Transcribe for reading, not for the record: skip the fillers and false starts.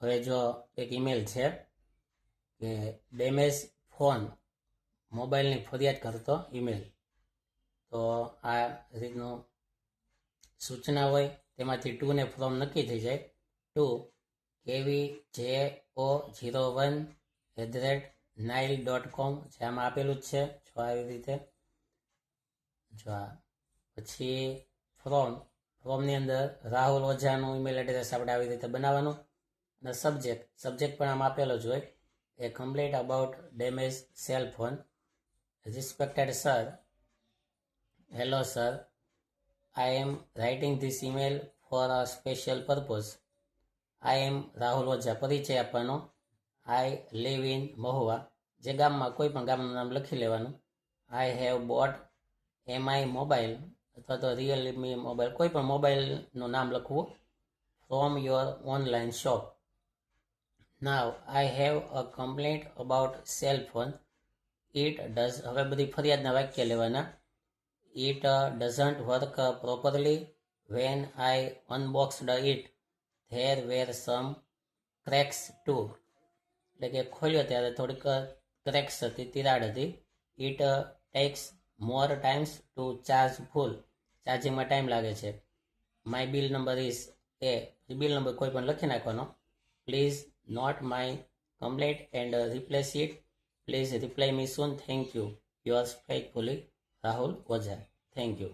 હવે જો એક ઈમેલ છે કે ડેમેજ ફોન મોબાઈલની ફરિયાદ કરતો ઈમેલ. તો આ રીતનું સૂચના હોય તેમાંથી 2 ને ફ્રોમ નક્કી થઈ જાય. 2 kvjo01@nile.com જે આમાં આપેલું જ છે. જો આવી રીતે જો પછી ફ્રોમની અંદર રાહુલ ઓઝાનું ઈમેલ એડ્રેસ આપણે આવી રીતે બનાવવાનું. અને સબ્જેક્ટ પણ આમાં આપેલો જ હોય. એ complaint about damage cell phone. Respected sir, hello sir, I am writing this email for a special purpose. I am Rahul Ojha, પરિચય આપવાનો. I live in મહુવા, જે ગામમાં કોઈ પણ ગામનું નામ લખી લેવાનું. I have bought MI mobile અથવા તો રિયલમી મોબાઈલ, કોઈ પણ મોબાઈલનું નામ લખવું. From your online shop. Now I have a complaint about cell phone. It does, હવે બધી ફરિયાદના વાક્ય લેવાના. It doesn't work properly. When I unboxed it, there were some cracks too. એટલે કે ખોલ્યો ત્યારે થોડીક ક્રેક્સ હતી, તિરાડ હતી. It takes more times to charge full. ચાર્જિંગમાં ટાઈમ લાગે છે. My bill number is A. Bill number કોઈ પણ લખી નાખવાનો. Please note my complaint and replace it. Please reply me soon. Thank you. Yours faithfully, Rahul Ojha. Thank you.